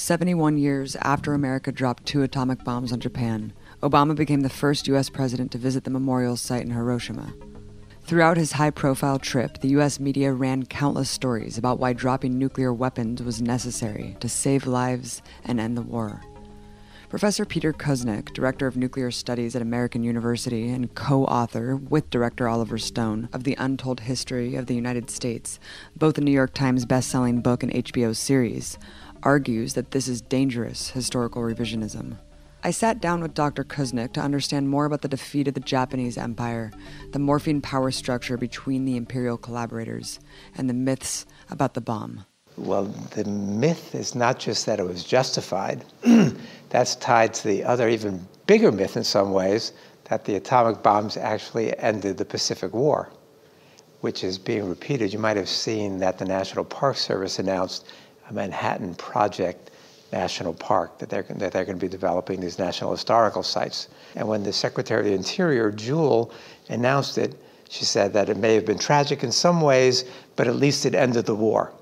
"71 years after America dropped 2 atomic bombs on Japan, Obama became the first U.S. president to visit the memorial site in Hiroshima. Throughout his high-profile trip, the U.S. media ran countless stories about why dropping nuclear weapons was necessary to save lives and end the war. Professor Peter Kuznick, director of nuclear studies at American University and co-author with director Oliver Stone of The Untold History of the United States, both a New York Times best-selling book and HBO series, argues that this is dangerous historical revisionism. I sat down with Dr. Kuznick to understand more about the defeat of the Japanese Empire, the morphing power structure between the imperial collaborators, and the myths about the bomb. Well, the myth is not just that it was justified. That's tied to the other, even bigger myth in some ways, that the atomic bombs actually ended the Pacific War, which is being repeated. You might have seen that the National Park Service announced a Manhattan Project National Park, that they're going to be developing these national historical sites. And when the Secretary of the Interior, Jewell, announced it, she said that it may have been tragic in some ways, but at least it ended the war.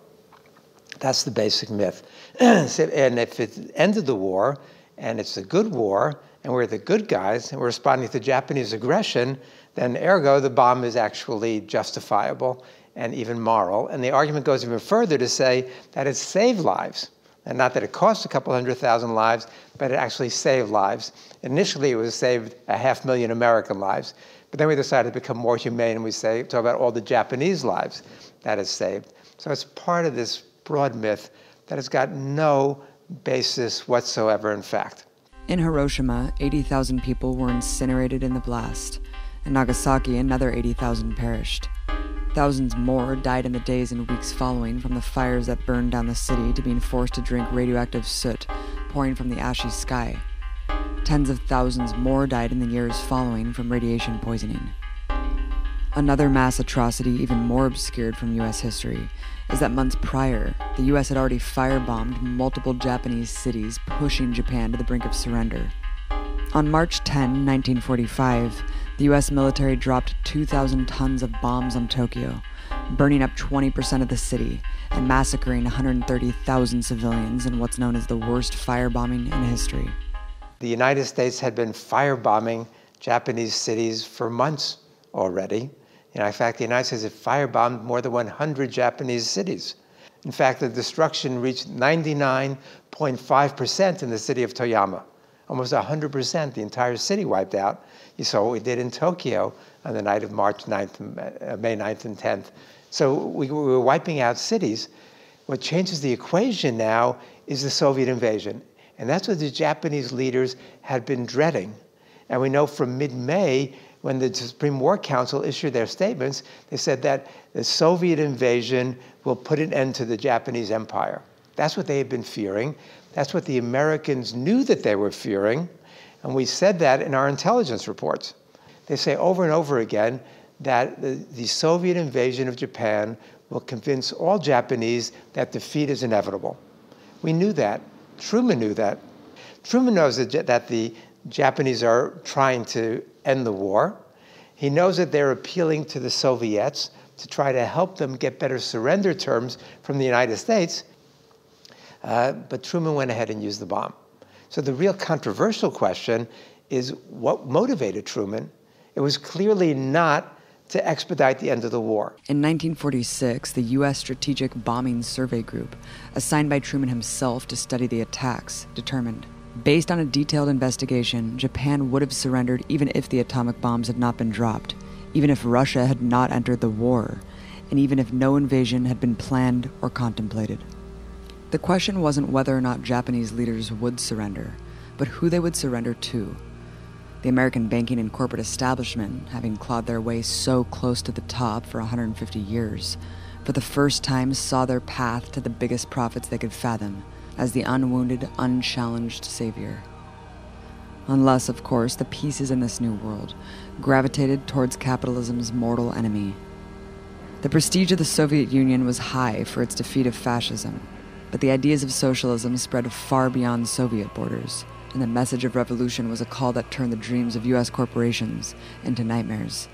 That's the basic myth. And if it ended the war, and it's a good war, and we're the good guys, and we're responding to Japanese aggression, then ergo the bomb is actually justifiable and even moral. And the argument goes even further to say that it saved lives. And not that it cost a couple 100,000 lives, but it actually saved lives. Initially, it was saved 500,000 American lives. But then we decided to become more humane, and we talk about all the Japanese lives that is saved. So it's part of this broad myth that has got no basis whatsoever in fact. In Hiroshima, 80,000 people were incinerated in the blast. In Nagasaki, another 80,000 perished. Thousands more died in the days and weeks following, from the fires that burned down the city to being forced to drink radioactive soot pouring from the ashy sky. Tens of thousands more died in the years following from radiation poisoning. Another mass atrocity, even more obscured from U.S. history, is that months prior, the U.S. had already firebombed multiple Japanese cities, pushing Japan to the brink of surrender. On March 10, 1945, the U.S. military dropped 2,000 tons of bombs on Tokyo, burning up 20% of the city and massacring 130,000 civilians in what's known as the worst firebombing in history. The United States had been firebombing Japanese cities for months already. In fact, the United States had firebombed more than 100 Japanese cities. In fact, the destruction reached 99.5% in the city of Toyama. Almost 100%, the entire city wiped out. You saw what we did in Tokyo on the night of May 9th and 10th. So we were wiping out cities. What changes the equation now is the Soviet invasion. And that's what the Japanese leaders had been dreading. And we know from mid-May, when the Supreme War Council issued their statements, they said that the Soviet invasion will put an end to the Japanese empire. That's what they had been fearing. That's what the Americans knew that they were fearing, and we said that in our intelligence reports. They say over and over again that the Soviet invasion of Japan will convince all Japanese that defeat is inevitable. We knew that. Truman knew that. Truman knows that the Japanese are trying to end the war. He knows that they're appealing to the Soviets to try to help them get better surrender terms from the United States. But Truman went ahead and used the bomb. So the real controversial question is what motivated Truman? It was clearly not to expedite the end of the war. In 1946, the U.S. Strategic Bombing Survey Group, assigned by Truman himself to study the attacks, determined, based on a detailed investigation, Japan would have surrendered even if the atomic bombs had not been dropped, even if Russia had not entered the war, and even if no invasion had been planned or contemplated. The question wasn't whether or not Japanese leaders would surrender, but who they would surrender to. The American banking and corporate establishment, having clawed their way so close to the top for 150 years, for the first time saw their path to the biggest profits they could fathom, as the unwounded, unchallenged savior. Unless, of course, the pieces in this new world gravitated towards capitalism's mortal enemy. The prestige of the Soviet Union was high for its defeat of fascism, but the ideas of socialism spread far beyond Soviet borders, and the message of revolution was a call that turned the dreams of U.S. corporations into nightmares.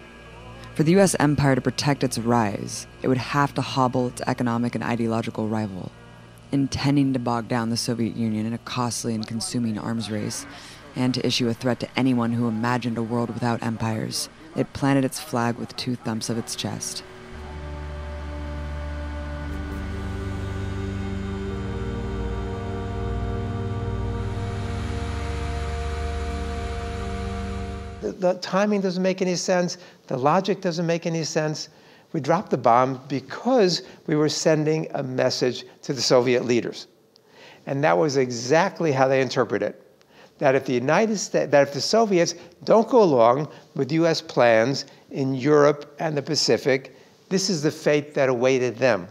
For the U.S. empire to protect its rise, it would have to hobble its economic and ideological rival. Intending to bog down the Soviet Union in a costly and consuming arms race, and to issue a threat to anyone who imagined a world without empires, it planted its flag with 2 thumps of its chest. The timing doesn't make any sense. The logic doesn't make any sense. We dropped the bomb because we were sending a message to the Soviet leaders. And that was exactly how they interpret it. That if the Soviets don't go along with U.S. plans in Europe and the Pacific, this is the fate that awaited them.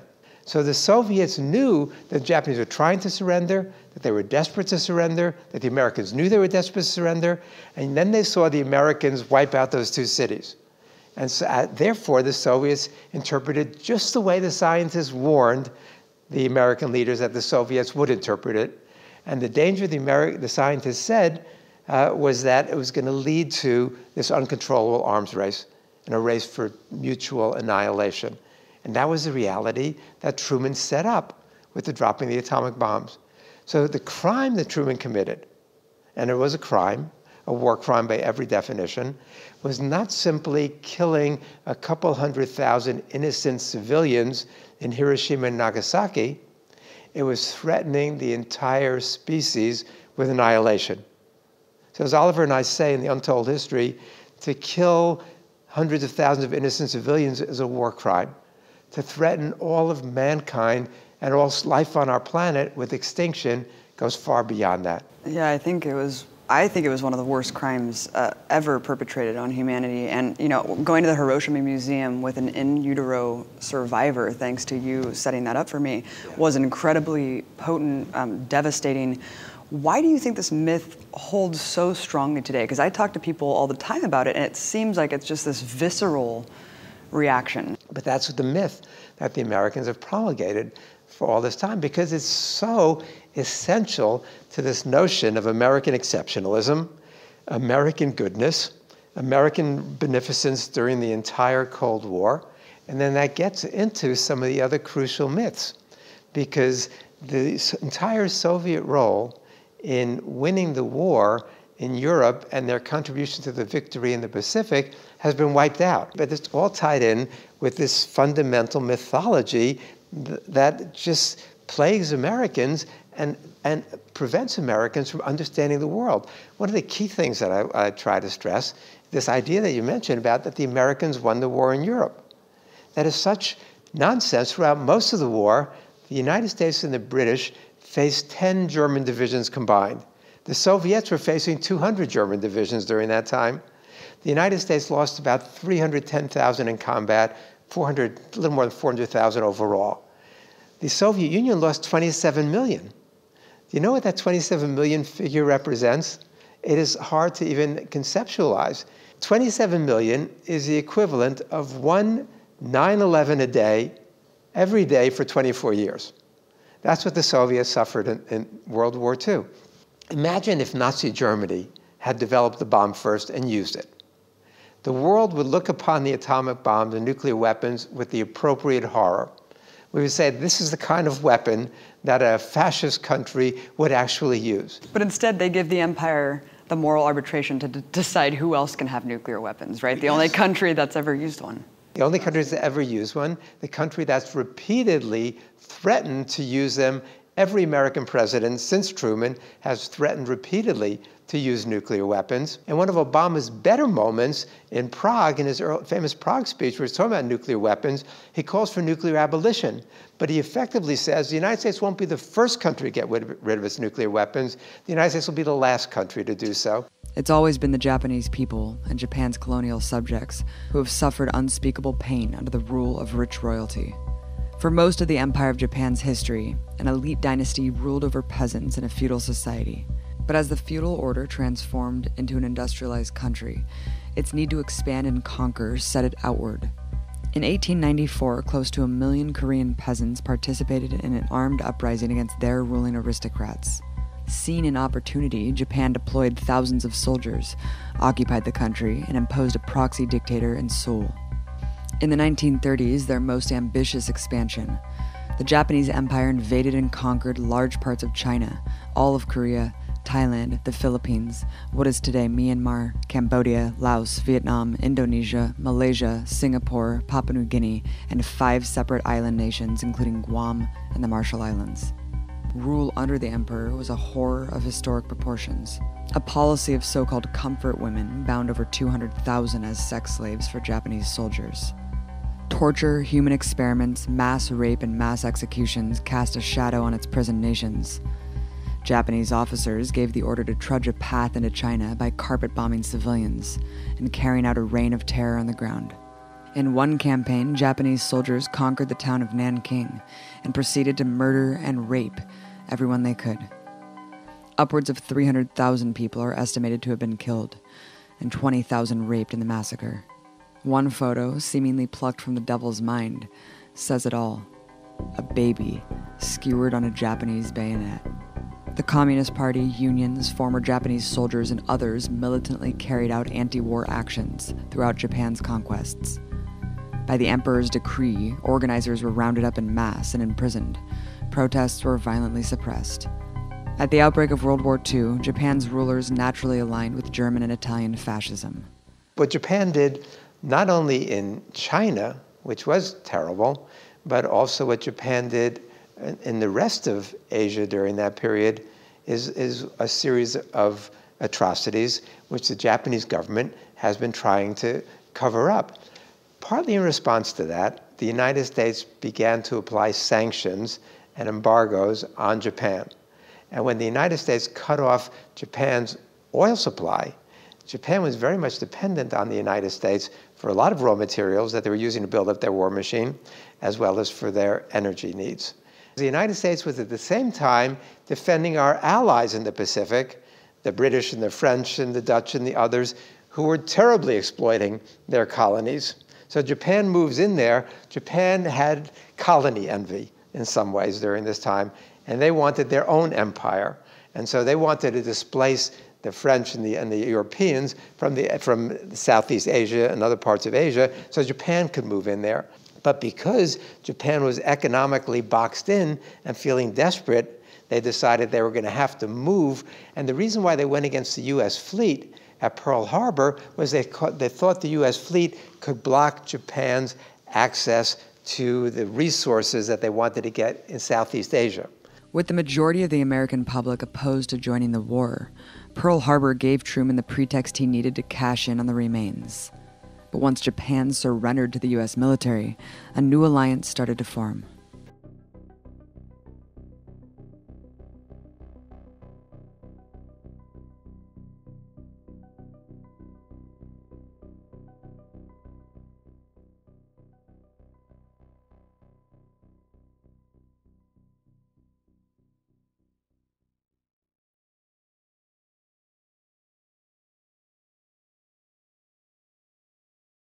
So the Soviets knew that the Japanese were trying to surrender, that they were desperate to surrender, that the Americans knew they were desperate to surrender, and then they saw the Americans wipe out those 2 cities. And so, therefore, the Soviets interpreted just the way the scientists warned the American leaders that the Soviets would interpret it. And the danger the scientists said was that it was going to lead to this uncontrollable arms race and a race for mutual annihilation. And that was the reality that Truman set up with the dropping of the atomic bombs. So the crime that Truman committed, and it was a crime, a war crime by every definition, was not simply killing a couple 100,000 innocent civilians in Hiroshima and Nagasaki. It was threatening the entire species with annihilation. So as Oliver and I say in the Untold History, to kill hundreds of thousands of innocent civilians is a war crime. To threaten all of mankind and all life on our planet with extinction goes far beyond that. Yeah, I think it was one of the worst crimes ever perpetrated on humanity. And, going to the Hiroshima Museum with an in utero survivor, thanks to you setting that up for me, was incredibly potent, devastating. Why do you think this myth holds so strongly today? Because I talk to people all the time about it, and it seems like it's just this visceral reaction. But that's the myth that the Americans have promulgated for all this time, because it's so essential to this notion of American exceptionalism, American goodness, American beneficence during the entire Cold War. And then that gets into some of the other crucial myths, because the entire Soviet role in winning the war in Europe and their contribution to the victory in the Pacific has been wiped out. But it's all tied in with this fundamental mythology that just plagues Americans and prevents Americans from understanding the world. One of the key things that I try to stress, this idea that you mentioned about that the Americans won the war in Europe. That is such nonsense. Throughout most of the war, the United States and the British faced 10 German divisions combined. The Soviets were facing 200 German divisions during that time. The United States lost about 310,000 in combat, a little more than 400,000 overall. The Soviet Union lost 27 million. Do you know what that 27 million figure represents? It is hard to even conceptualize. 27 million is the equivalent of one 9/11 a day, every day for 24 years. That's what the Soviets suffered in World War II. Imagine if Nazi Germany had developed the bomb first and used it. The world would look upon the atomic bomb, the nuclear weapons, with the appropriate horror. We would say this is the kind of weapon that a fascist country would actually use. But instead, they give the empire the moral arbitration to decide who else can have nuclear weapons, right? The only country that's ever used one. The only country that's ever used one, the country that's repeatedly threatened to use them. Every American president since Truman has threatened repeatedly to use nuclear weapons. And one of Obama's better moments in Prague, in his famous Prague speech where he's talking about nuclear weapons, he calls for nuclear abolition. But he effectively says the United States won't be the first country to get rid of its nuclear weapons. The United States will be the last country to do so. It's always been the Japanese people and Japan's colonial subjects who have suffered unspeakable pain under the rule of rich royalty. For most of the Empire of Japan's history, an elite dynasty ruled over peasants in a feudal society. But as the feudal order transformed into an industrialized country, its need to expand and conquer set it outward. In 1894, close to 1 million Korean peasants participated in an armed uprising against their ruling aristocrats. Seeing an opportunity, Japan deployed thousands of soldiers, occupied the country, and imposed a proxy dictator in Seoul. In the 1930s, their most ambitious expansion, the Japanese Empire invaded and conquered large parts of China, all of Korea, Thailand, the Philippines, what is today Myanmar, Cambodia, Laos, Vietnam, Indonesia, Malaysia, Singapore, Papua New Guinea, and 5 separate island nations, including Guam and the Marshall Islands. Rule under the emperor was a horror of historic proportions. A policy of so-called comfort women bound over 200,000 as sex slaves for Japanese soldiers. Torture, human experiments, mass rape, and mass executions cast a shadow on its prison nations. Japanese officers gave the order to trudge a path into China by carpet-bombing civilians and carrying out a reign of terror on the ground. In one campaign, Japanese soldiers conquered the town of Nanking and proceeded to murder and rape everyone they could. Upwards of 300,000 people are estimated to have been killed, and 20,000 raped in the massacre. One photo, seemingly plucked from the devil's mind, says it all. A baby skewered on a Japanese bayonet. The Communist Party, unions, former Japanese soldiers, and others militantly carried out anti-war actions throughout Japan's conquests. By the emperor's decree, organizers were rounded up en masse and imprisoned. Protests were violently suppressed. At the outbreak of World War II, Japan's rulers naturally aligned with German and Italian fascism. What Japan did, not only in China, which was terrible, but also what Japan did in the rest of Asia during that period is a series of atrocities which the Japanese government has been trying to cover up. Partly in response to that, the United States began to apply sanctions and embargoes on Japan. And when the United States cut off Japan's oil supply, Japan was very much dependent on the United States for a lot of raw materials that they were using to build up their war machine, as well as for their energy needs. The United States was at the same time defending our allies in the Pacific, the British and the French and the Dutch and the others, who were terribly exploiting their colonies. So Japan moves in there. Japan had colony envy in some ways during this time, and they wanted their own empire. And so they wanted to displace the French and the Europeans from Southeast Asia and other parts of Asia, so Japan could move in there. But because Japan was economically boxed in and feeling desperate, they decided they were going to have to move. And the reason why they went against the U.S. fleet at Pearl Harbor was they thought the U.S. fleet could block Japan's access to the resources that they wanted to get in Southeast Asia. With the majority of the American public opposed to joining the war, Pearl Harbor gave Truman the pretext he needed to cash in on the remains. But once Japan surrendered to the U.S. military, a new alliance started to form.